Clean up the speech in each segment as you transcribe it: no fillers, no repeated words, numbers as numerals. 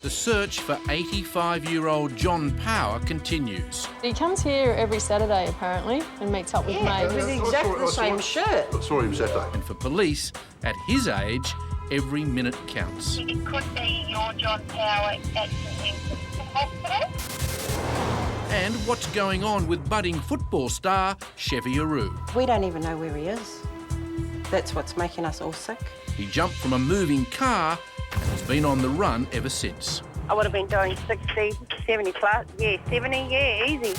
The search for 85-year-old John Power continues. He comes here every Saturday, apparently, and meets up with mates. With exactly the same shirt. I saw him Saturday. And for police, at his age, every minute counts. It could be your John Power accident in hospital. And what's going on with budding football star Chevy Aru? We don't even know where he is. That's what's making us all sick. He jumped from a moving car and has been on the run ever since. I would have been doing 60, 70 plus. Yeah, 70, yeah, easy.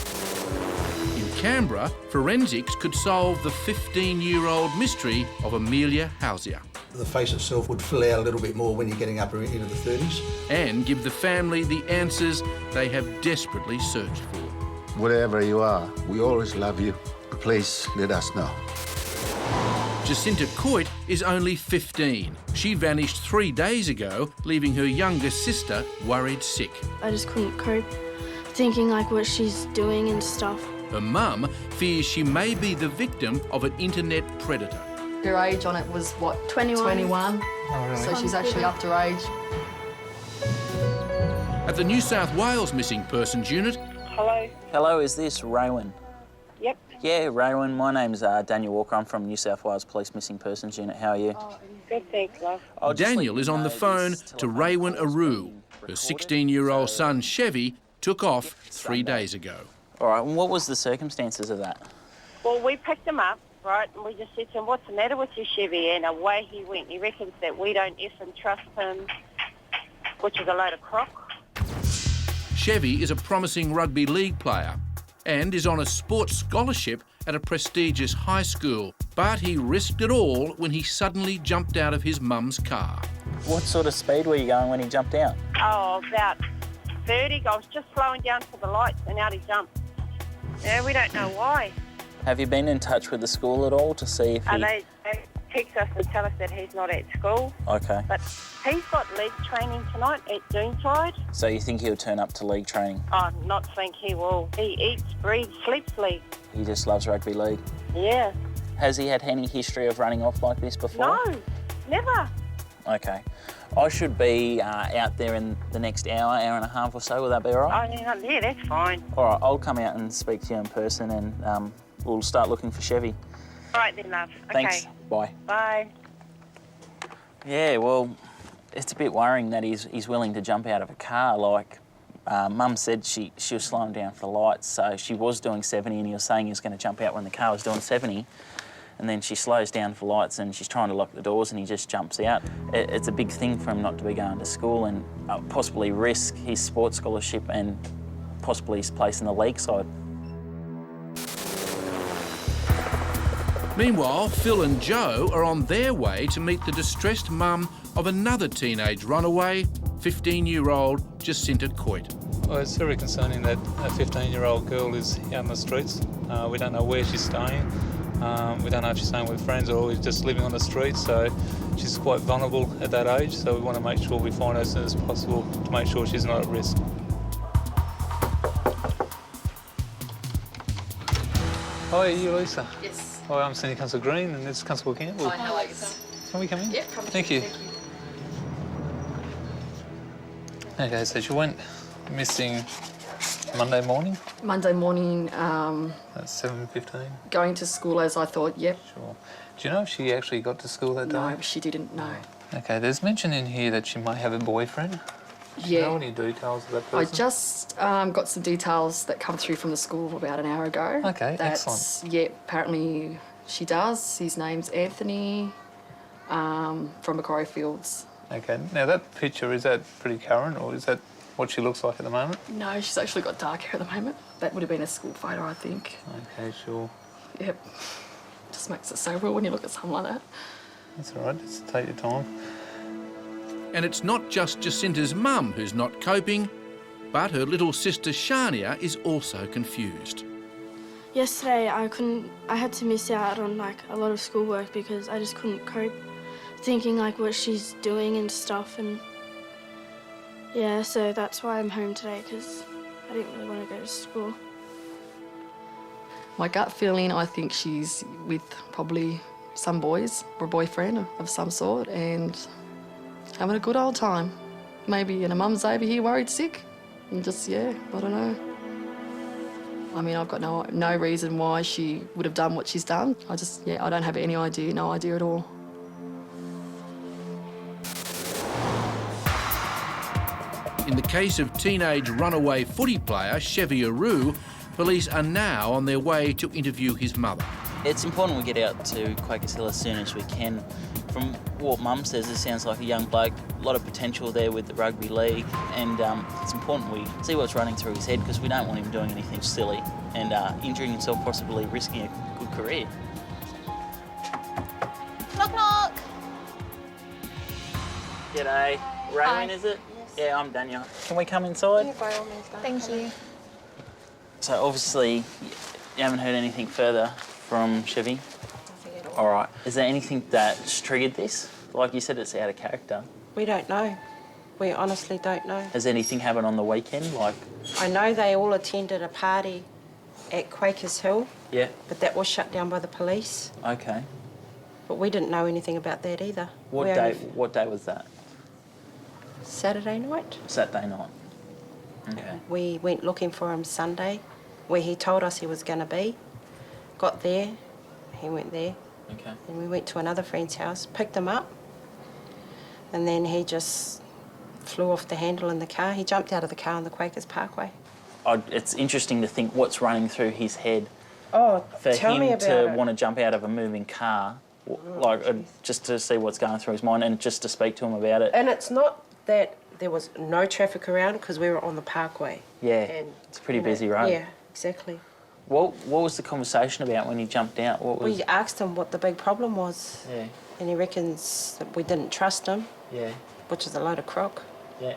In Canberra, forensics could solve the 15-year-old mystery of Amelia Hausier. The face itself would fill out a little bit more when you're getting up into the 30s. And give the family the answers they have desperately searched for. Wherever you are, we always love you. Please let us know. Jacinta Coit is only 15. She vanished 3 days ago, leaving her younger sister worried sick. I just couldn't cope, thinking like what she's doing and stuff. Her mum fears she may be the victim of an internet predator. Her age on it was, what, 21. 21? Oh, really? So she's actually up to age. At the New South Wales Missing Persons Unit, Hello? Hello, is this Raywin? Yep. Yeah, Raywin. My name's Daniel Walker. I'm from New South Wales Police Missing Persons Unit. How are you? Good, thanks, love. I'll just let Daniel you is on know the phone this to telephone Raywin call's Aru. being Her recorded, 16-year-old so- son Chevy took off 3 Sunday. days ago. All right, and what was the circumstances of that? Well, we picked him up, right, and we just said to him, what's the matter with your Chevy? And away he went. He reckons that we don't effing trust him, which is a load of crock. Chevy is a promising rugby league player and is on a sports scholarship at a prestigious high school. But he risked it all when he suddenly jumped out of his mum's car. What sort of speed were you going when he jumped out? Oh, about 30. I was just slowing down for the lights and out he jumped. Yeah, we don't know why. Have you been in touch with the school at all to see if he... They text us and tell us that he's not at school. Okay. But he's got league training tonight at Doonside. So you think he'll turn up to league training? I not think he will. He eats, breathes, sleeps league. He just loves rugby league. Yeah. Has he had any history of running off like this before? No, never. Okay. I should be out there in the next hour and a half or so. Will that be all right? Oh, yeah, that's fine. All right, I'll come out and speak to you in person and we'll start looking for Chevy. All right then, love. Thanks. Okay. Bye. Bye. Yeah, well, it's a bit worrying that he's willing to jump out of a car. Like, Mum said she was slowing down for the lights, so she was doing 70 and he was saying he was going to jump out when the car was doing 70. And then she slows down for lights and she's trying to lock the doors and he just jumps out. It's a big thing for him not to be going to school and possibly risk his sports scholarship and possibly his place in the league side. Meanwhile, Phil and Joe are on their way to meet the distressed mum of another teenage runaway, 15-year-old Jacinta Coit. Well, it's very concerning that a 15-year-old girl is out in the streets. We don't know where she's staying. We don't know if she's staying with friends or just living on the streets, so she's quite vulnerable at that age, so we want to make sure we find her as soon as possible to make sure she's not at risk. Hi, are you Lisa? Yes. Hi, I'm Senior Constable Green and this is Constable Campbell. Hi, how are you? Can we come in? Yep, come in. Thank you. Okay, so she went missing Monday morning? Monday morning, That's 7:15. going to school as I thought, yep. Sure. Do you know if she actually got to school that day? No, she didn't know. Okay, there's mention in here that she might have a boyfriend. Do you know any details of that I person? just got some details that come through from the school about an hour ago. Okay, That's, excellent. yeah, apparently she does. His name's Anthony, from Macquarie Fields. Okay, now that picture, is that pretty current or is that what she looks like at the moment? No, she's actually got dark hair at the moment. That would have been a school photo, I think. Okay, sure. Yep. Just makes it so real when you look at something like that. That's all right, just take your time. And it's not just Jacinta's mum who's not coping, but her little sister Shania is also confused. Yesterday I had to miss out on like a lot of schoolwork because I just couldn't cope, thinking like what she's doing and stuff, and yeah, so that's why I'm home today, because I didn't really want to go to school. My gut feeling, I think she's with probably some boys or a boyfriend of some sort and having a good old time. maybe in a mum's over here worried sick. And just, yeah, I don't know. I mean, I've got no reason why she would have done what she's done. I don't have any idea, no idea at all. In the case of teenage runaway footy player Chevy Aru, police are now on their way to interview his mother. It's important we get out to Quakers Hill as soon as we can. From what Mum says, it sounds like a young bloke, a lot of potential there with the rugby league, and it's important we see what's running through his head because we don't want him doing anything silly and injuring himself, possibly risking a good career. Knock, knock. G'day. Raymond, is it? Yeah, I'm Daniel. Can we come inside? Yeah, by all means, thank you. So obviously you haven't heard anything further from Chevy? Nothing at all. All right. Is there anything that's triggered this? Like you said, it's out of character. We don't know. We honestly don't know. Has anything happened on the weekend? Like, I know they all attended a party at Quakers Hill. yeah. But that was shut down by the police. Okay. But we didn't know anything about that either. What We day? only- What day was that? Saturday night. Saturday night. Okay. We went looking for him Sunday, where he told us he was going to be. Got there, he went there. Okay. Then we went to another friend's house, picked him up, and then he just flew off the handle in the car. He jumped out of the car on the Quakers Parkway. It's interesting to think what's running through his head Oh, for tell me him about to it. want to jump out of a moving car, like just to see what's going through his mind and just to speak to him about it. And it's not that there was no traffic around because we were on the parkway. Yeah, And, it's a pretty you know, busy road. Yeah, exactly. What was the conversation about when he jumped out? What was? We asked him what the big problem was, Yeah, and he reckons that we didn't trust him, yeah, which is a load of crock. yeah.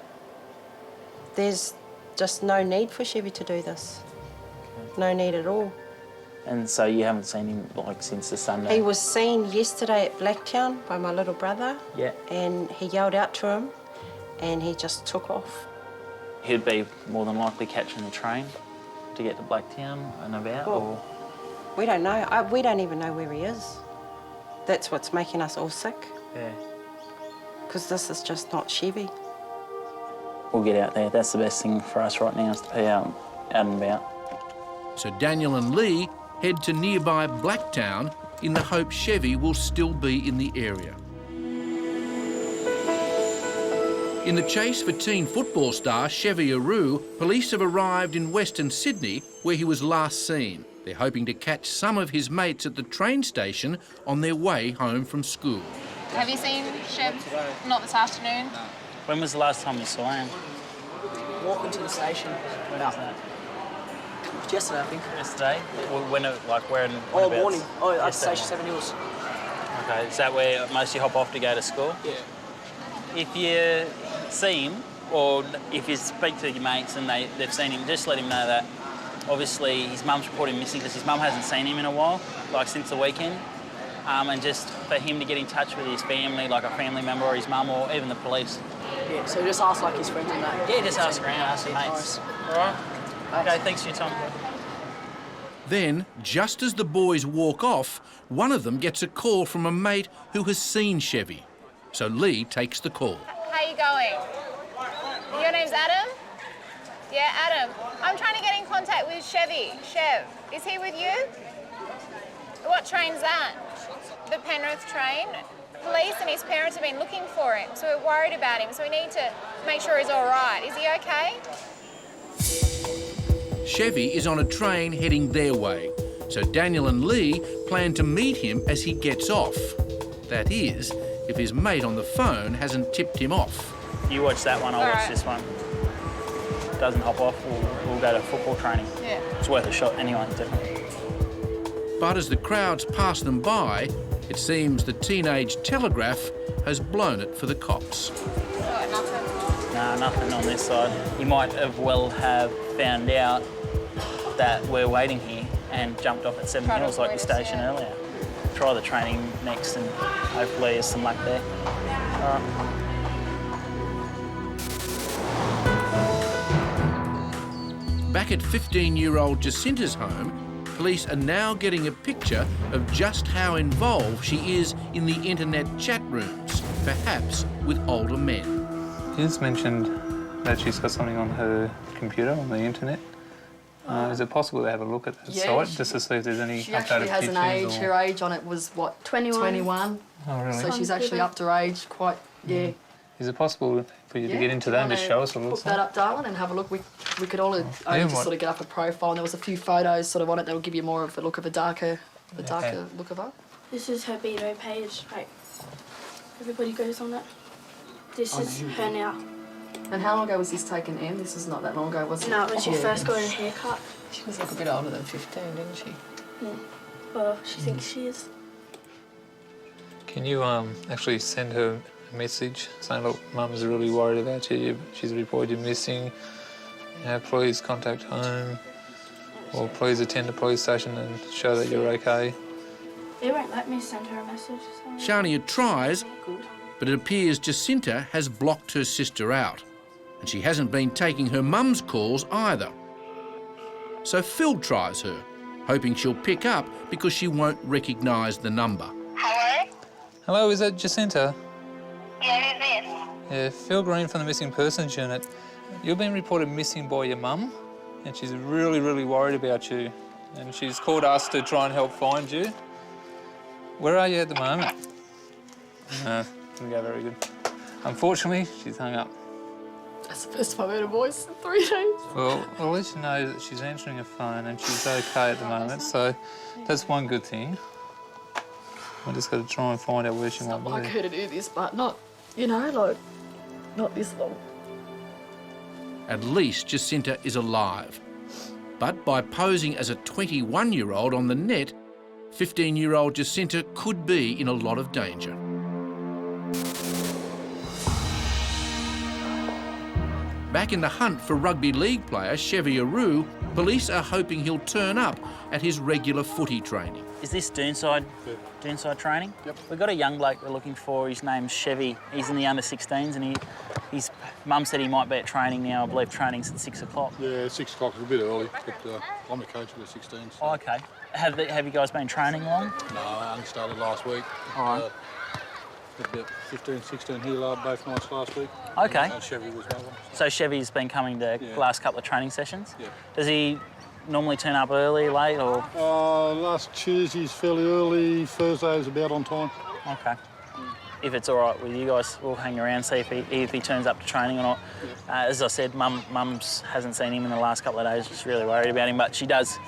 There's just no need for Chevy to do this. No need at all. And so you haven't seen him like since the Sunday? He was seen yesterday at Blacktown by my little brother, Yeah. and he yelled out to him, and he just took off. He'd be more than likely catching the train to get to Blacktown and about, or? We don't know. We don't even know where he is. That's what's making us all sick, Yeah. because this is just not Chevy. We'll get out there. That's the best thing for us right now, is to be out and about. So Daniel and Lee head to nearby Blacktown in the hope Chevy will still be in the area. In the chase for teen football star Chevy Aru, police have arrived in Western Sydney where he was last seen. They're hoping to catch some of his mates at the train station on their way home from school. Have you seen Chev? Not this afternoon. When was the last time you saw him? Walking to the station. Yesterday, I think. Yesterday? When, like, where and Oh, whenabouts? morning. Oh, at Yesterday Station 7 Hills. morning. Okay, is that where most you hop off to go to school? Yeah. If you see him, or if you speak to your mates and they've seen him, just let him know that obviously his mum's reported missing because his mum hasn't seen him in a while, like since the weekend. And just for him to get in touch with his family, like a family member or his mum or even the police. Yeah, so just ask like his friends and that. Yeah, just ask around, ask your mates. All right? Okay, thanks for your time. Then, just as the boys walk off, one of them gets a call from a mate who has seen Chevy. So Lee takes the call. How you going? Your name's Adam? Yeah, Adam. I'm trying to get in contact with Chevy. Chev, is he with you? What train's that? The Penrith train. Police and his parents have been looking for him, so we're worried about him, so we need to make sure he's all right. Is he okay? Chevy is on a train heading their way, so Daniel and Lee plan to meet him as he gets off. That is, if his mate on the phone hasn't tipped him off. You watch that one, I'll watch this one. Doesn't hop off, we'll go to football training. Yeah. It's worth a shot anyway, definitely. But as the crowds pass them by, it seems the teenage Telegraph has blown it for the cops. Got nothing. No, nothing on this side. He might have found out that we're waiting here and jumped off at 7 Hills like the station earlier. Try the training next and hopefully there's some luck there. All right. Back at 15-year-old Jacinta's home, police are now getting a picture of just how involved she is in the internet chat rooms, perhaps with older men. You just mentioned that she's got something on her computer, on the internet. Is it possible to have a look at that site just to see if there's any She updated actually has an pictures age. or... Her age on it was, what, 21. 21. Oh, really? So she's actually up to age quite, yeah. Is it possible for you to get into that and just show us what it looks Put that like? up, darling, and have a look. We could all just sort of get up a profile, and there was a few photos sort of on it that will give you more of a look of a darker look of her. This is her Beto page. Like, everybody goes on it. This is her now. And how long ago was this taken, Em? This was not that long ago, was it? No, when she first got her haircut. She was like a bit older than 15, didn't she? Yeah. Well, she thinks she is. Can you actually send her a message saying, look, Mum's really worried about you, she's reported you missing, please contact home, or please attend the police station and show that you're okay? They won't let me send her a message. So. Shania tries, but it appears Jacinta has blocked her sister out, and she hasn't been taking her mum's calls either. So Phil tries her, hoping she'll pick up because she won't recognise the number. Hello? Hello, is that Jacinta? Yeah, who's this? Yeah, Phil Green from the Missing Persons Unit. You've been reported missing by your mum, and she's really, really worried about you. And she's called us to try and help find you. Where are you at the moment? No, didn't go very good. Unfortunately, she's hung up. That's the first time I've heard her voice in 3 days. Well, I'll let you know that she's answering her phone and she's okay at the moment, so that's one good thing. I just got to try and find out where she might be. I like her to do this, but not, you know, like, not this long. At least Jacinta is alive. But by posing as a 21-year-old on the net, 15-year-old Jacinta could be in a lot of danger. Back in the hunt for rugby league player Chevy Aru, police are hoping he'll turn up at his regular footy training. Is this Doonside training? Yep. We've got a young bloke we're looking for. His name's Chevy. He's in the under-16s and his mum said he might be at training now. I believe training's at 6 o'clock. Yeah, 6 o'clock is a bit early, but I'm the coach of the 16s. So. Oh, OK. Have you guys been training long? No, I only started last week. All right. About 15, 16 here both nights last week. OK. And Chevy was one of them. So Chevy's been coming to the last couple of training sessions? Yeah. Does he normally turn up early, late, or...? Last Tuesday's fairly early, Thursday's about on time. OK. If it's all right with you guys, we'll hang around, see if he turns up to training or not. As I said, Mum's hasn't seen him in the last couple of days. She's really worried about him, but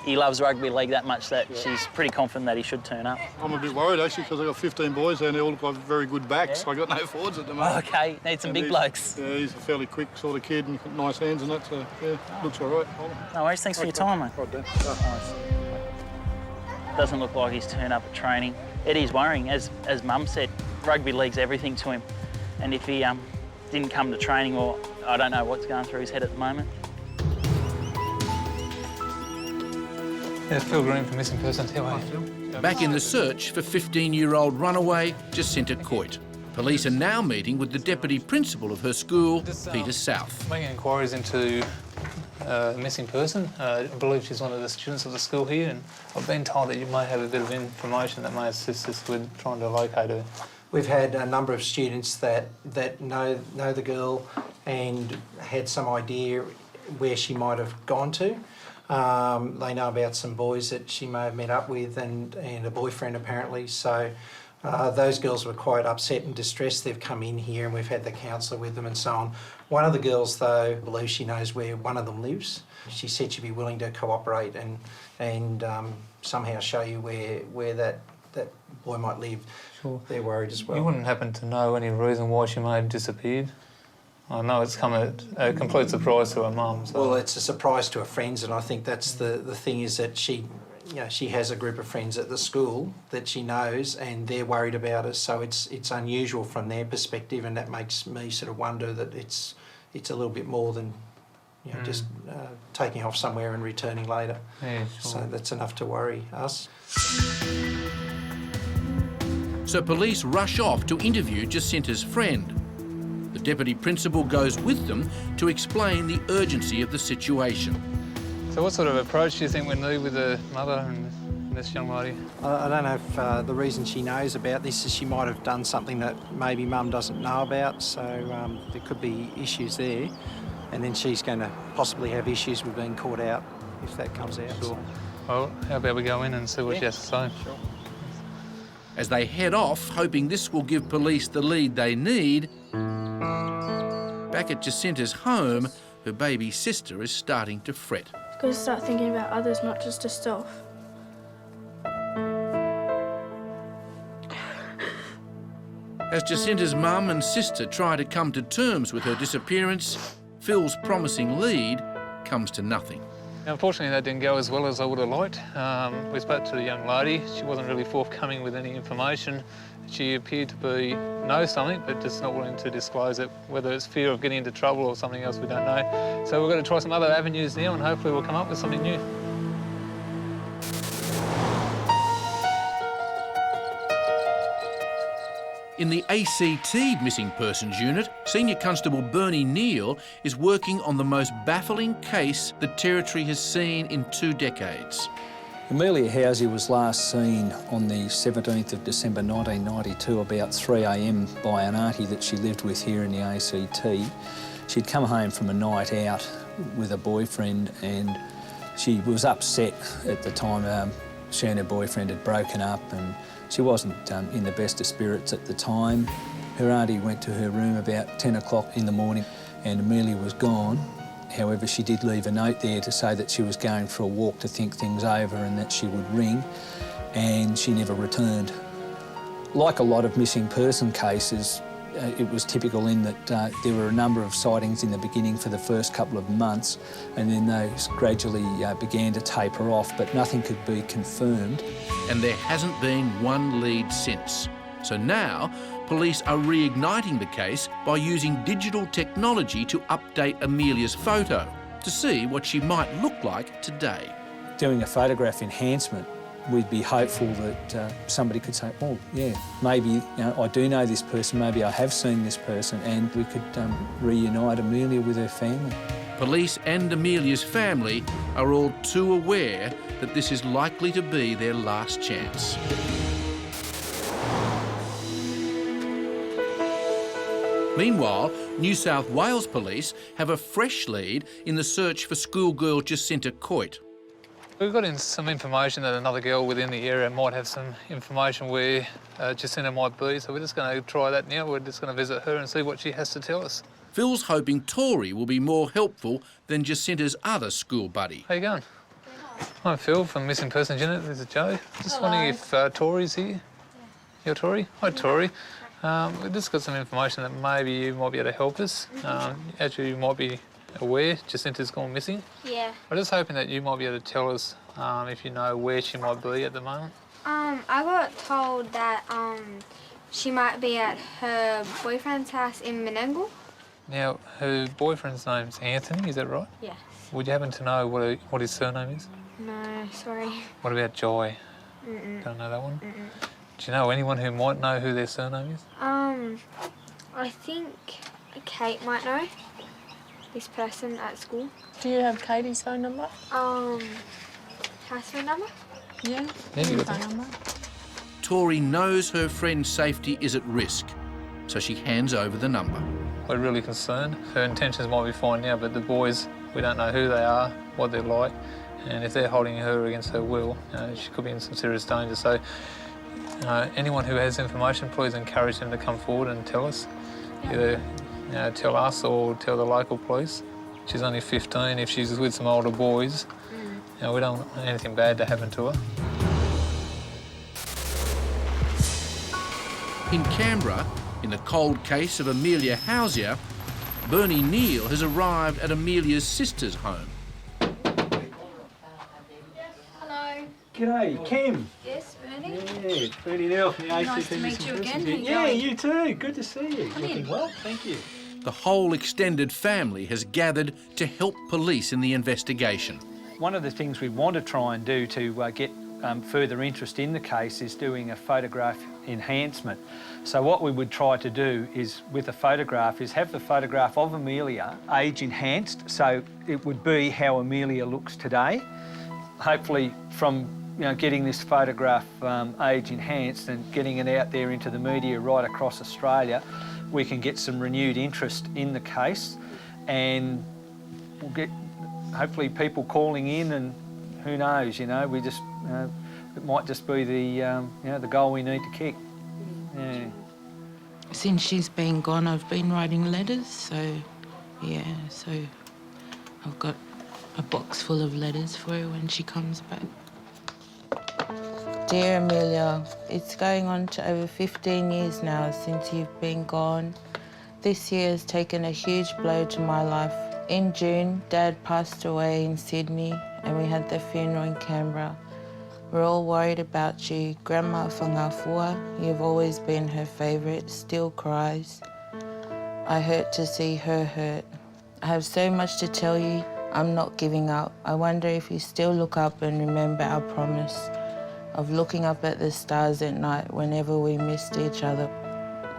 he loves rugby league that much that she's pretty confident that he should turn up. I'm a bit worried, actually, because I've got 15 boys there and they all look like very good backs. So I've got no forwards at the moment. OK, need some big blokes. Yeah, he's a fairly quick sort of kid and nice hands and that, so, yeah, looks all right. No worries, thanks for your time, mate. Right, Dan. Doesn't look like he's turned up at training. It is worrying, as Mum said, rugby league's everything to him. And if he didn't come to training, or I don't know what's going through his head at the moment. Yeah, Phil Green from Missing Persons. How are you? Back in the search for 15-year-old runaway Jacinta Coit. Police are now meeting with the deputy principal of her school, Peter South. Making inquiries into a missing person. I believe she's one of the students of the school here, and I've been told that you may have a bit of information that may assist us with trying to locate her. We've had a number of students that know the girl and had some idea where she might have gone to. They know about some boys that she may have met up with and a boyfriend apparently. So those girls were quite upset and distressed. They've come in here and we've had the counsellor with them and so on. One of the girls though believes she knows where one of them lives. She said she'd be willing to cooperate and somehow show you where that boy might live. Sure. They're worried as well. You wouldn't happen to know any reason why she may have disappeared? I know it's come at a complete surprise to her mum. So. Well, it's a surprise to her friends, and I think that's the thing is that she has a group of friends at the school that she knows, and they're worried about her. So it's unusual from their perspective, and that makes me sort of wonder that it's a little bit more than just taking off somewhere and returning later. Yeah, sure. So that's enough to worry us. So police rush off to interview Jacinta's friend. The deputy principal goes with them to explain the urgency of the situation. So what sort of approach do you think we need with the mother and this young lady? I don't know if the reason she knows about this is she might have done something that maybe Mum doesn't know about, so there could be issues there. And then she's going to possibly have issues with being caught out if that comes out. Sure. Well, how about we go in and see what she has to say? Sure. As they head off, hoping this will give police the lead they need, back at Jacinta's home, her baby sister is starting to fret. You've got to start thinking about others, not just yourself. As Jacinta's mum and sister try to come to terms with her disappearance, Phil's promising lead comes to nothing. Now, unfortunately, that didn't go as well as I would have liked. We spoke to the young lady. She wasn't really forthcoming with any information. She appeared to know something, but just not willing to disclose it, whether it's fear of getting into trouble or something else, we don't know. So we're going to try some other avenues now, and hopefully we'll come up with something new. In the ACT Missing Persons Unit, Senior Constable Bernie Neal is working on the most baffling case the Territory has seen in 2 decades. Amelia Housey was last seen on the 17th of December 1992 about 3 a.m. by an auntie that she lived with here in the ACT. She'd come home from a night out with a boyfriend and she was upset at the time. She and her boyfriend had broken up and she wasn't in the best of spirits at the time. Her auntie went to her room about 10 o'clock in the morning and Amelia was gone. However, she did leave a note there to say that she was going for a walk to think things over and that she would ring, and she never returned. Like a lot of missing person cases, it was typical in that there were a number of sightings in the beginning for the first couple of months, and then those gradually began to taper off, but nothing could be confirmed. And there hasn't been one lead since. So now, police are reigniting the case by using digital technology to update Amelia's photo to see what she might look like today. Doing a photograph enhancement, we'd be hopeful that somebody could say, oh, yeah, maybe I do know this person, maybe I have seen this person, and we could reunite Amelia with her family. Police and Amelia's family are all too aware that this is likely to be their last chance. Meanwhile, New South Wales Police have a fresh lead in the search for schoolgirl Jacinta Coit. We've got in some information that another girl within the area might have some information where Jacinta might be, so we're just going to try that now. We're just going to visit her and see what she has to tell us. Phil's hoping Tori will be more helpful than Jacinta's other school buddy. How you going? Hi, Phil from Missing Persons Unit. This is Joe. Just wondering if Tori's here. You're Tori? Hi, Tori. We've just got some information that maybe you might be able to help us. Actually, you might be aware Jacinta's gone missing. Yeah. I'm just hoping that you might be able to tell us if you know where she might be at the moment. I got told that she might be at her boyfriend's house in Menangle. Now, her boyfriend's name's Anthony, is that right? Yes. Would you happen to know what his surname is? No, sorry. What about Joy? Mm-mm. Don't know that one? Mm-mm. Do you know anyone who might know who their surname is? I think Kate might know this person at school. Do you have Katie's phone number? House phone number? Yeah. Yeah, you got phone that. number. Tori knows her friend's safety is at risk, so she hands over the number. We're really concerned. Her intentions might be fine now, but the boys, we don't know who they are, what they're like, and if they're holding her against her will, she could be in some serious danger. So anyone who has information, please encourage them to come forward and tell us. Either tell us or tell the local police. She's only 15. If she's with some older boys, we don't want anything bad to happen to her. In Canberra, in the cold case of Amelia Housey, Bernie Neal has arrived at Amelia's sister's home. Hello. G'day, Kim. Yes, Bernie? Yeah, Bernie Neal from the ACT. Nice to meet you again. How you Yeah, going? you too. Good to see you. Come in. Looking well, thank you. The whole extended family has gathered to help police in the investigation. One of the things we want to try and do to get further interest in the case is doing a photograph enhancement. So what we would try to do is, with a photograph, is have the photograph of Amelia age enhanced, so it would be how Amelia looks today. Hopefully from getting this photograph age enhanced and getting it out there into the media right across Australia, we can get some renewed interest in the case, and we'll get hopefully people calling in, and who knows, we just it might just be the goal we need to kick. Yeah. Since she's been gone, I've been writing letters, so I've got a box full of letters for her when she comes back. Dear Amelia, it's going on to over 15 years now since you've been gone. This year has taken a huge blow to my life. In June, Dad passed away in Sydney and we had the funeral in Canberra. We're all worried about you. Grandma Whangafua, you've always been her favourite, still cries. I hurt to see her hurt. I have so much to tell you. I'm not giving up. I wonder if you still look up and remember our promise of looking up at the stars at night whenever we missed each other.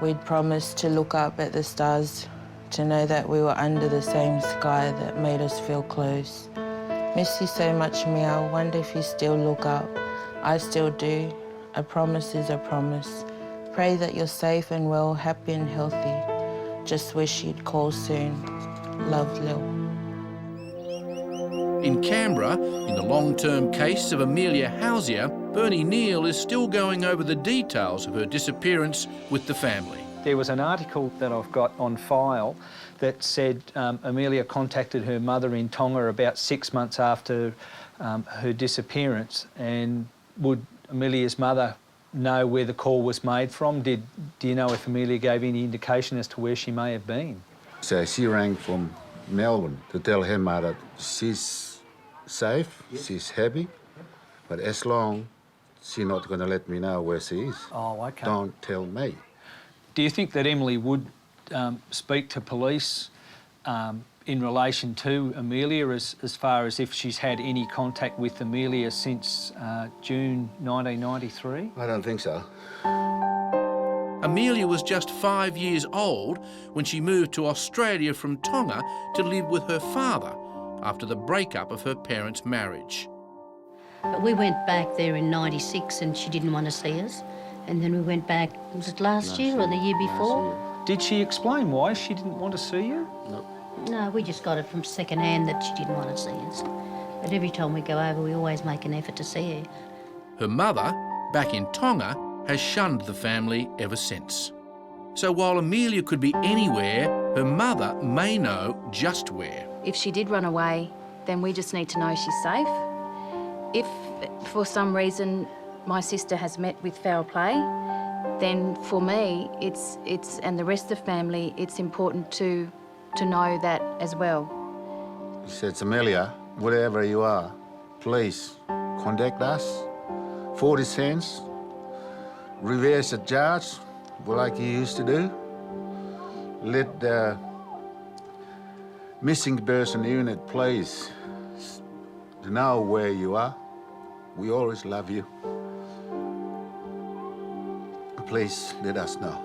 We'd promised to look up at the stars, to know that we were under the same sky that made us feel close. Miss you so much, Meow. Wonder if you still look up. I still do. A promise is a promise. Pray that you're safe and well, happy and healthy. Just wish you'd call soon. Love, Lil. In Canberra, in the long-term case of Amelia Hausier, Bernie Neal is still going over the details of her disappearance with the family. There was an article that I've got on file that said Amelia contacted her mother in Tonga about 6 months after her disappearance. And would Amelia's mother know where the call was made from? Do you know if Amelia gave any indication as to where she may have been? So she rang from Melbourne to tell her mother she's safe, she's happy, but as long she's not going to let me know where she is. Oh, OK. Don't tell me. Do you think that Emily would speak to police in relation to Amelia as far as if she's had any contact with Amelia since June 1993? I don't think so. Amelia was just 5 years old when she moved to Australia from Tonga to live with her father after the breakup of her parents' marriage. But we went back there in '96 and she didn't want to see us. And then we went back, was it last year or the year before? Did she explain why she didn't want to see you? No, we just got it from second hand that she didn't want to see us. But every time we go over, we always make an effort to see her. Her mother, back in Tonga, has shunned the family ever since. So while Amelia could be anywhere, her mother may know just where. If she did run away, then we just need to know she's safe. If, for some reason, my sister has met with foul play, then for me, and the rest of the family, it's important to know that as well. He said, Amelia, wherever you are, please contact us. 40 cents, reverse the charge, like you used to do. Let the missing person unit, please, know where you are. We always love you. Please let us know.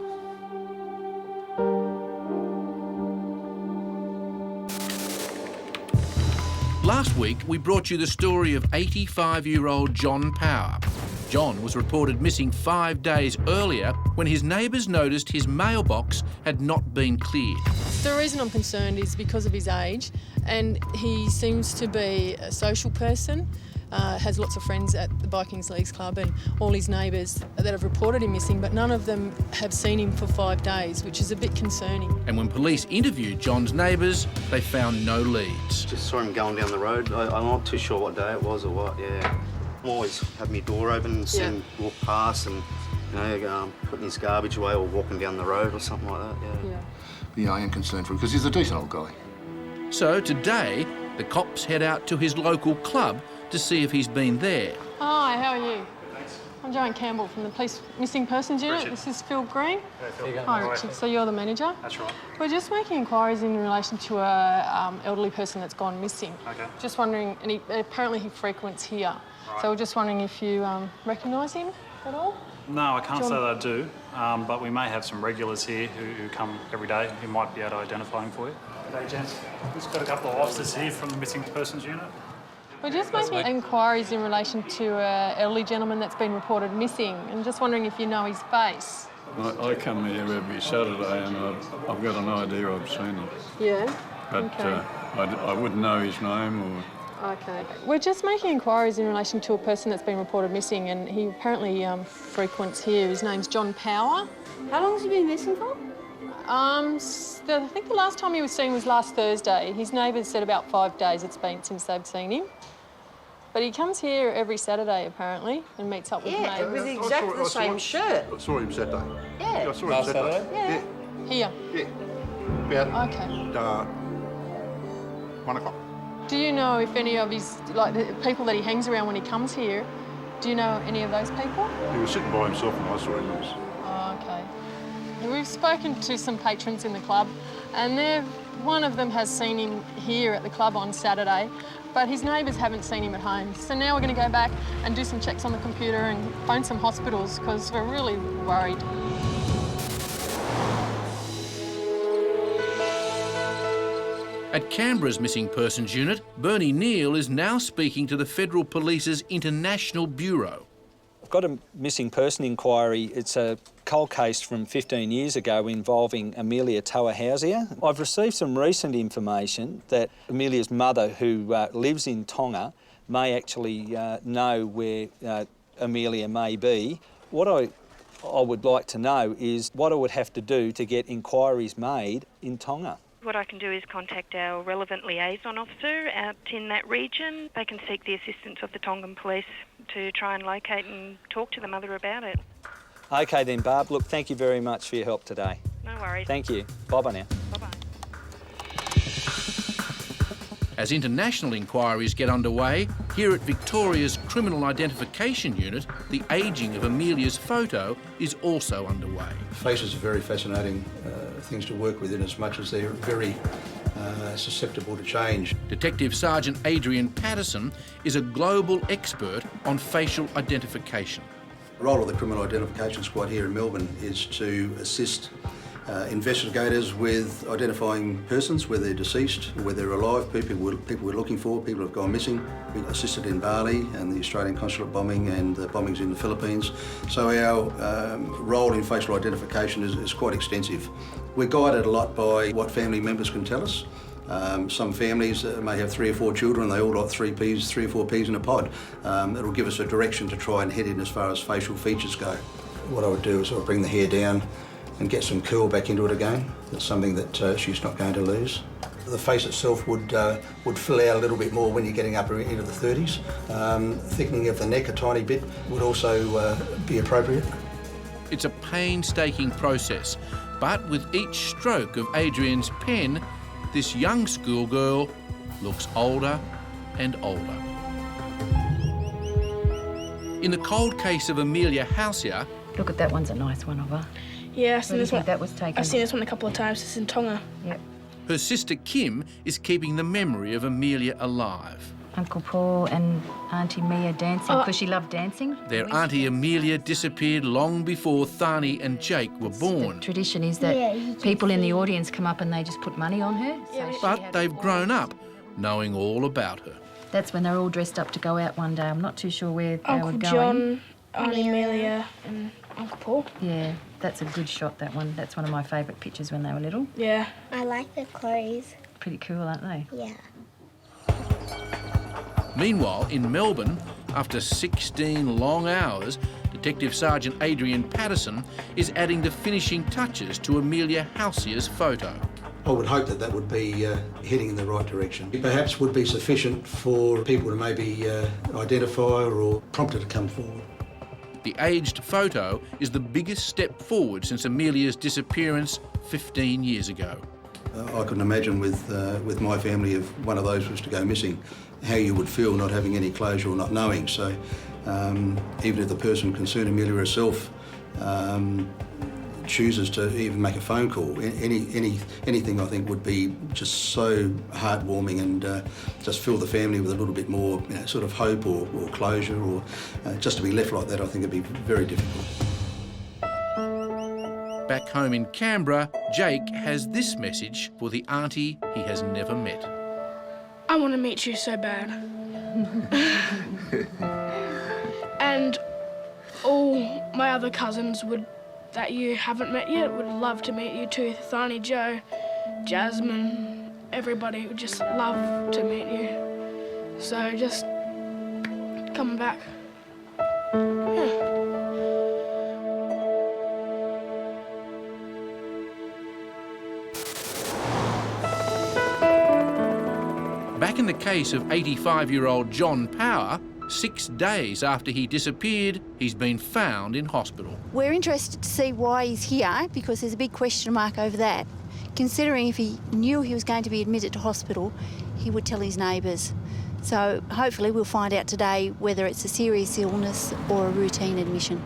Last week, we brought you the story of 85-year-old John Power. John was reported missing 5 days earlier when his neighbours noticed his mailbox had not been cleared. The reason I'm concerned is because of his age, and he seems to be a social person, has lots of friends at the Vikings Leagues Club and all his neighbours that have reported him missing, but none of them have seen him for 5 days, which is a bit concerning. And when police interviewed John's neighbours, they found no leads. Just saw him going down the road. I'm not too sure what day it was or what, yeah. I'm always having my door open and seeing him walk past and, putting his garbage away or walking down the road or something like that, Yeah, I am concerned for him because he's a decent old guy. So today, the cops head out to his local club to see if he's been there. Hi, how are you? I'm Joanne Campbell from the Police Missing Persons Unit. Richard. This is Phil Green. Hey, Phil. Hi, Richard. So you're the manager? That's right. We're just making inquiries in relation to a elderly person that's gone missing. Okay. Just wondering, and apparently he frequents here. Right. So we're just wondering if you recognise him at all? No, I can't say that I do, but we may have some regulars here who come every day who might be able to identify him for you. G'day, gents. We've got a couple of officers here from the Missing Persons Unit. We're just making inquiries in relation to an elderly gentleman that's been reported missing and just wondering if you know his face. I come here every Saturday and I've got an idea I've seen him. Yeah? But Okay. I wouldn't know his name or... Okay. We're just making inquiries in relation to a person that's been reported missing and he apparently frequents here. His name's John Power. How long has he been missing for? I think the last time he was seen was last Thursday. His neighbours said about 5 days it's been since they've seen him. But he comes here every Saturday, apparently, and meets up with neighbours. With exactly the same shirt. I saw him Saturday. Yeah. I saw him Saturday. Yeah. Here? Yeah. About Okay. 1 o'clock. Do you know if any of his, like, the people that he hangs around when he comes here, do you know any of those people? He was sitting by himself and I saw him. Oh, okay. We've spoken to some patrons in the club and one of them has seen him here at the club on Saturday, but his neighbours haven't seen him at home. So now we're going to go back and do some checks on the computer and phone some hospitals because we're really worried. At Canberra's Missing Persons Unit, Bernie Neal is now speaking to the Federal Police's International Bureau. I've got a missing person inquiry. It's a cold case from 15 years ago involving Amelia Tauahausia. I've received some recent information that Amelia's mother, who lives in Tonga, may actually know where Amelia may be. What I would like to know is what I would have to do to get inquiries made in Tonga. What I can do is contact our relevant liaison officer out in that region. They can seek the assistance of the Tongan police to try and locate and talk to the mother about it. OK then, Barb. Look, thank you very much for your help today. No worries. Thank you. Bye-bye now. Bye-bye. As international inquiries get underway, here at Victoria's Criminal Identification Unit, the ageing of Amelia's photo is also underway. Faces are very fascinating things to work with in as much as they're very susceptible to change. Detective Sergeant Adrian Patterson is a global expert on facial identification. The role of the Criminal Identification Squad here in Melbourne is to assist investigators with identifying persons, whether they're deceased, whether they're alive, people we're looking for, people who've gone missing. We assisted in Bali and the Australian consulate bombing and the bombings in the Philippines. So our role in facial identification is quite extensive. We're guided a lot by what family members can tell us. Some families may have 3 or 4 children, they all got 3 or 4 peas in a pod. It'll give us a direction to try and head in as far as facial features go. What I would do is I would bring the hair down and get some curl back into it again. That's something that she's not going to lose. The face itself would fill out a little bit more when you're getting up into the 30s. Thickening of the neck a tiny bit would also be appropriate. It's a painstaking process, but with each stroke of Adrian's pen, this young schoolgirl looks older and older. In the cold case of Amelia Hausia... Look at that one's a nice one of her. Yeah, I've seen this one. That was taken. I've seen this one a couple of times. It's in Tonga. Yep. Her sister Kim is keeping the memory of Amelia alive. Uncle Paul and Auntie Mia dancing because she loved dancing. Their Auntie Amelia disappeared long before Thani and Jake were born. The tradition is that people in the audience come up and they just put money on her. But they've grown up knowing all about her. That's when they're all dressed up to go out one day. I'm not too sure where they Uncle were going. John, Auntie Amelia and Uncle Paul. Yeah, that's a good shot, that one. That's one of my favourite pictures when they were little. Yeah. I like the clothes. Pretty cool, aren't they? Yeah. Meanwhile, in Melbourne, after 16 long hours, Detective Sergeant Adrian Patterson is adding the finishing touches to Amelia Hausia's photo. I would hope that that would be heading in the right direction. It perhaps would be sufficient for people to maybe identify her or prompt her to come forward. The aged photo is the biggest step forward since Amelia's disappearance 15 years ago. I couldn't imagine with my family if one of those was to go missing, how you would feel not having any closure or not knowing. So even if the person concerned, Amelia herself, chooses to even make a phone call, anything I think would be just so heartwarming and just fill the family with a little bit more sort of hope or closure, or just to be left like that I think it'd be very difficult. Back home in Canberra, Jake has this message for the auntie he has never met. I want to meet you so bad. And all my other cousins that you haven't met yet would love to meet you too. Thani, Joe, Jasmine, everybody would just love to meet you. So just come back. Yeah. Back in the case of 85-year-old John Power, 6 days after he disappeared, he's been found in hospital. We're interested to see why he's here because there's a big question mark over that. Considering if he knew he was going to be admitted to hospital, he would tell his neighbours. So hopefully we'll find out today whether it's a serious illness or a routine admission.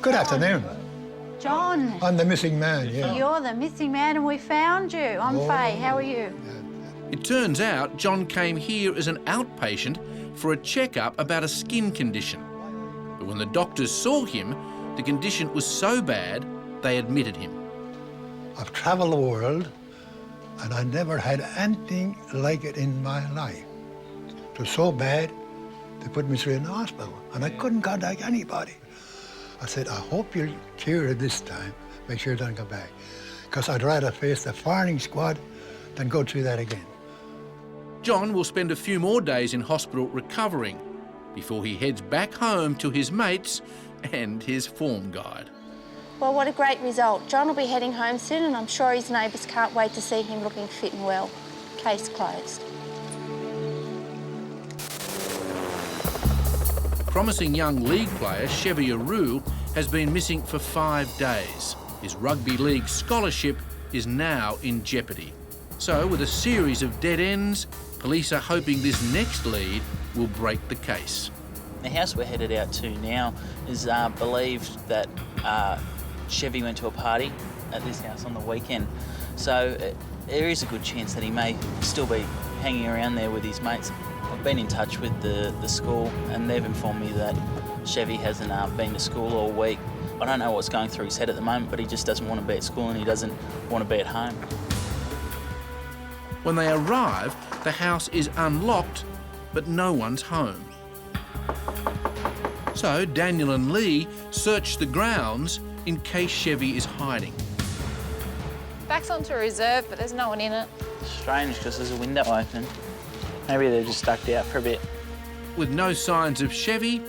Good afternoon. John. I'm the missing man, yeah. You're the missing man and we found you. I'm Faye. How are you? It turns out John came here as an outpatient for a checkup about a skin condition. But when the doctors saw him, the condition was so bad, they admitted him. I've travelled the world and I never had anything like it in my life. It was so bad, they put me through in the hospital and I couldn't contact anybody. I said, I hope you'll cure it this time. Make sure it doesn't come back. Because I'd rather face the firing squad than go through that again. John will spend a few more days in hospital recovering before he heads back home to his mates and his form guide. Well, what a great result. John will be heading home soon and I'm sure his neighbours can't wait to see him looking fit and well. Case closed. Promising young league player Chevy Aru has been missing for 5 days. His rugby league scholarship is now in jeopardy. So, with a series of dead ends, police are hoping this next lead will break the case. The house we're headed out to now is believed that Chevy went to a party at this house on the weekend. So there is a good chance that he may still be hanging around there with his mates. I've been in touch with the school and they've informed me that Chevy hasn't been to school all week. I don't know what's going through his head at the moment, but he just doesn't want to be at school and he doesn't want to be at home. When they arrive, the house is unlocked, but no one's home. So Daniel and Lee search the grounds in case Chevy is hiding. Back's onto a reserve, but there's no one in it. Strange, because there's a window open. Maybe they're just ducked out for a bit. With no signs of Chevy,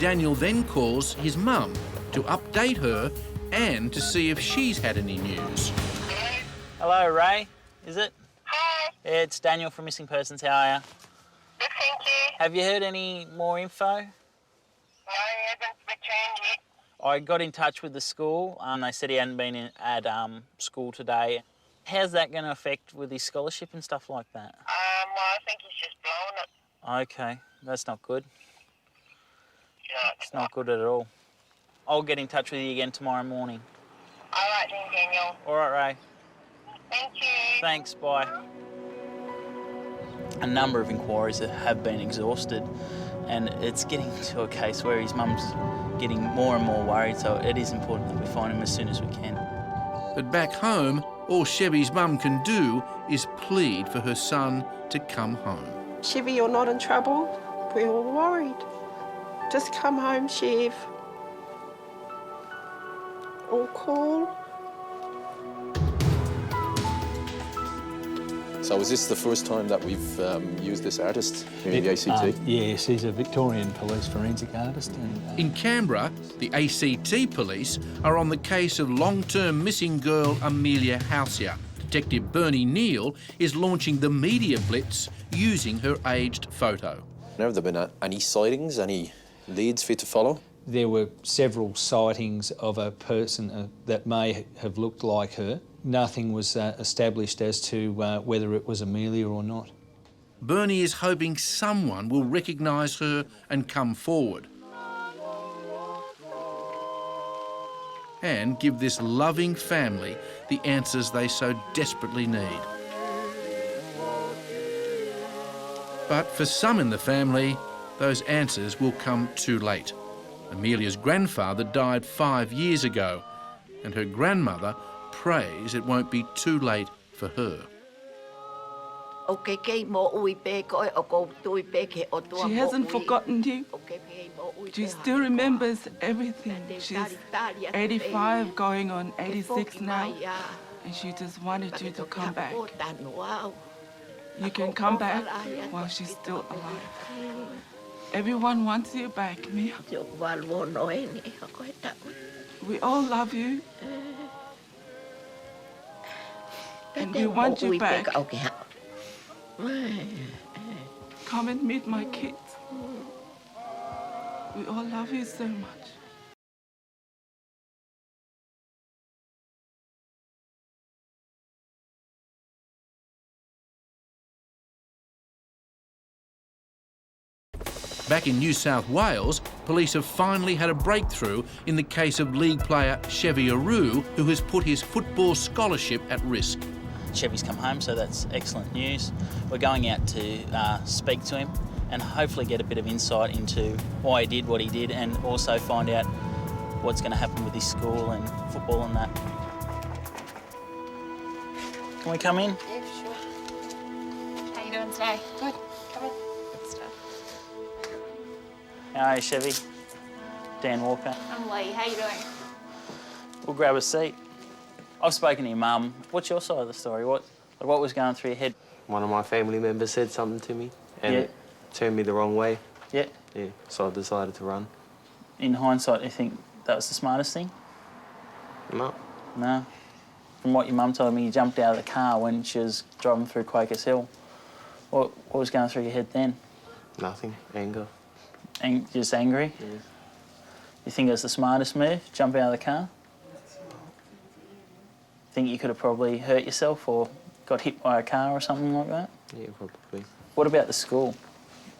Daniel then calls his mum to update her and to see if she's had any news. Hello, Ray, is it? Hi. Yeah, it's Daniel from Missing Persons. How are you? Good, thank you. Have you heard any more info? No, he hasn't returned yet. I got in touch with the school and they said he hadn't been at school today. How's that going to affect with his scholarship and stuff like that? Well, I think he's just blown it. Okay, that's not good. No, it's not good at all. I'll get in touch with you again tomorrow morning. All right then, Daniel. All right, Ray. Thank you. Thanks, bye. A number of inquiries have been exhausted and it's getting to a case where his mum's getting more and more worried, so it is important that we find him as soon as we can. But back home, all Chevy's mum can do is plead for her son to come home. Chevy, you're not in trouble. We're all worried. Just come home, Chev. Or call. So is this the first time that we've used this artist here in the ACT? Yes, he's a Victorian police forensic artist. And, In Canberra, the ACT police are on the case of long-term missing girl Amelia Hausier. Detective Bernie Neal is launching the media blitz using her aged photo. Have there been any sightings, any leads for you to follow? There were several sightings of a person that may have looked like her. Nothing was established as to whether it was Amelia or not. Bernie is hoping someone will recognise her and come forward. And give this loving family the answers they so desperately need. But for some in the family, those answers will come too late. Amelia's grandfather died 5 years ago, and her grandmother prays it won't be too late for her. She hasn't forgotten you. She still remembers everything. She's 85, going on 86 now, and she just wanted you to come back. You can come back while she's still alive. Everyone wants you back, Mia. We all love you. And we want you back. Come and meet my kids. We all love you so much. Back in New South Wales, police have finally had a breakthrough in the case of league player Chevy Aru, who has put his football scholarship at risk. Chevy's come home, so that's excellent news. We're going out to speak to him and hopefully get a bit of insight into why he did what he did, and also find out what's going to happen with his school and football and that. Can we come in? Yeah, sure. How you doing today? Good. Come in. Good stuff. How are you, Chevy? Dan Walker. I'm Lee. How you doing? We'll grab a seat. I've spoken to your mum. What's your side of the story? What was going through your head? One of my family members said something to me and it turned me the wrong way. Yeah. Yeah, so I decided to run. In hindsight, do you think that was the smartest thing? No. No? From what your mum told me, you jumped out of the car when she was driving through Quakers Hill. What was going through your head then? Nothing. Anger. Just angry? Yeah. You think it was the smartest move, jump out of the car? Think you could have probably hurt yourself or got hit by a car or something like that? Yeah, probably. What about the school?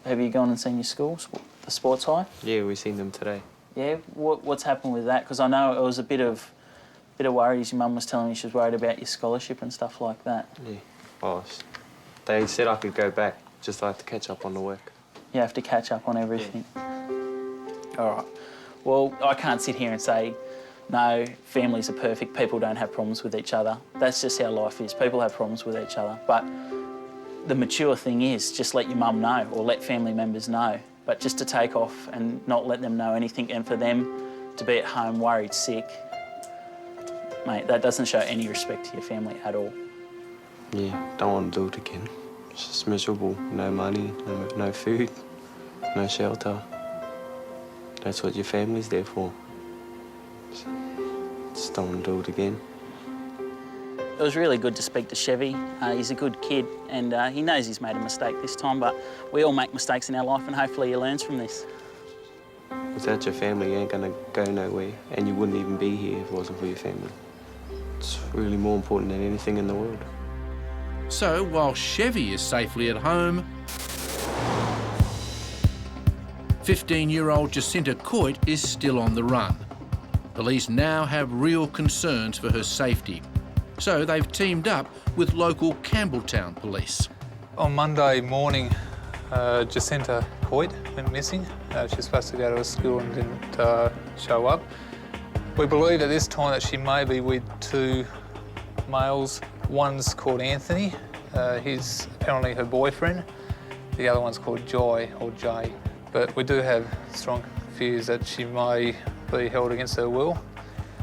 Have you gone and seen your school, the sports high? Yeah, we've seen them today. Yeah, what's happened with that? Because I know it was a bit of worries. Your mum was telling me she was worried about your scholarship and stuff like that. Yeah. Oh, they said I could go back, just I have to catch up on the work. You have to catch up on everything. All right. Well, I can't sit here and say, no, families are perfect, people don't have problems with each other. That's just how life is. People have problems with each other. But the mature thing is just let your mum know or let family members know. But just to take off and not let them know anything, and for them to be at home worried, sick, mate, that doesn't show any respect to your family at all. Yeah, don't want to do it again. It's just miserable. No money, no food, no shelter. That's what your family's there for. Just don't want to do it again. It was really good to speak to Chevy. He's a good kid and he knows he's made a mistake this time, but we all make mistakes in our life and hopefully he learns from this. Without your family, you ain't gonna go nowhere, and you wouldn't even be here if it wasn't for your family. It's really more important than anything in the world. So while Chevy is safely at home, 15-year-old Jacinta Coit is still on the run. Police now have real concerns for her safety. So they've teamed up with local Campbelltown police. On Monday morning, Jacinta Coit went missing. She was supposed to go to a school and didn't show up. We believe at this time that she may be with two males. One's called Anthony. He's apparently her boyfriend. The other one's called Joy, or Jay. But we do have strong fears that she may be held against her will.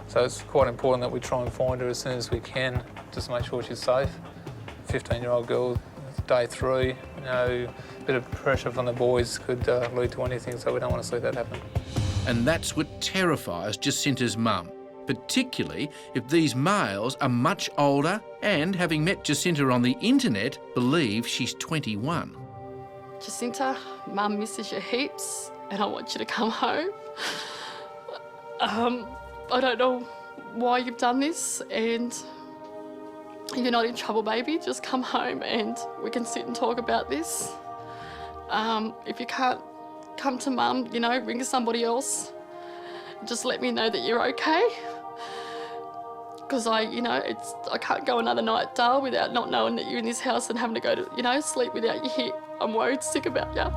So it's quite important that we try and find her as soon as we can, just to make sure she's safe. 15-year-old girl, day 3, you know, a bit of pressure from the boys could lead to anything, so we don't want to see that happen. And that's what terrifies Jacinta's mum, particularly if these males are much older and, having met Jacinta on the internet, believe she's 21. Jacinta, Mum misses you heaps and I want you to come home. I don't know why you've done this, and you're not in trouble, baby. Just come home and we can sit and talk about this. If you can't come to Mum, you know, ring somebody else. Just let me know that you're okay. Because I can't go another night, Dale, without not knowing that you're in this house and having to go to, sleep without you here. I'm worried sick about you.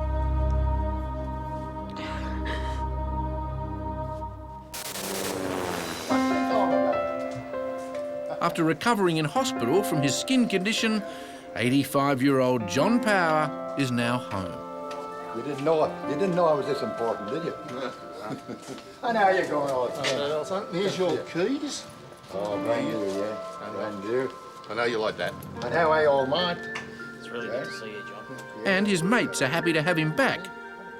After recovering in hospital from his skin condition, 85-year-old John Power is now home. You didn't know I was this important, did you? And how you going, old son? Here's your keys. Oh, brand new, yeah. Brand new. I know you like that. And how are you, old mate? It's really good to see you, John. And his mates are happy to have him back,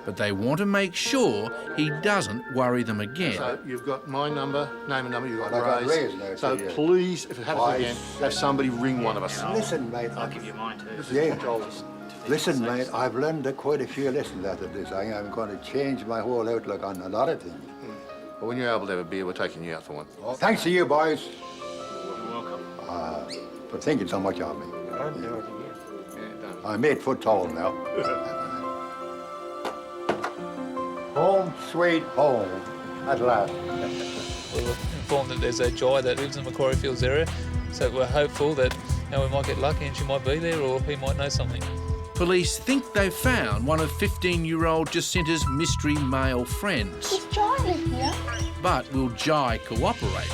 but they want to make sure he doesn't worry them again. So you've got my number, name and number, you've got I've got Ray's. Ray's now, So yeah. please, if it happens again, have somebody ring one of us. Listen, mate. I'll give you mine too. Yeah. Listen, mate, I've learned quite a few lessons out of this. I'm going to change my whole outlook on a lot of things. Well, when you're able to have a beer, we're taking you out for one. Oh, thanks to you, boys, You're welcome. for thinking so much of me. I'm 8 foot tall now. Home, sweet home, at last. We were informed that there's a Jai that lives in the Macquarie Fields area, so we're hopeful that we might get lucky and she might be there, or he might know something. Police think they've found one of 15-year-old Jacinta's mystery male friends. Does Jai live here? But will Jai cooperate?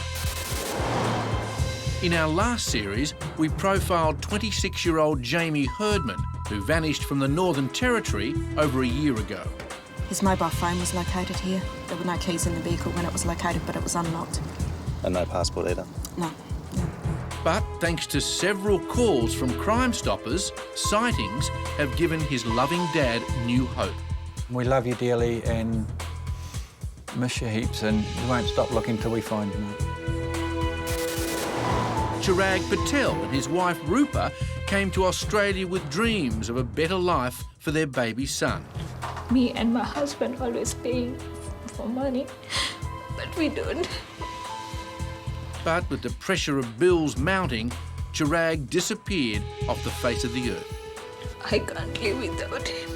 In our last series, we profiled 26-year-old Jamie Herdman, who vanished from the Northern Territory over a year ago. His mobile phone was located here. There were no keys in the vehicle when it was located, but it was unlocked. And no passport either? No. But thanks to several calls from Crime Stoppers, sightings have given his loving dad new hope. We love you dearly and miss you heaps, and we won't stop looking till we find you, mate. Chirag Patel and his wife Rupa came to Australia with dreams of a better life for their baby son. Me and my husband always paying for money, but we don't. But with the pressure of bills mounting, Chirag disappeared off the face of the earth. I can't live without him.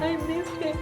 I miss him.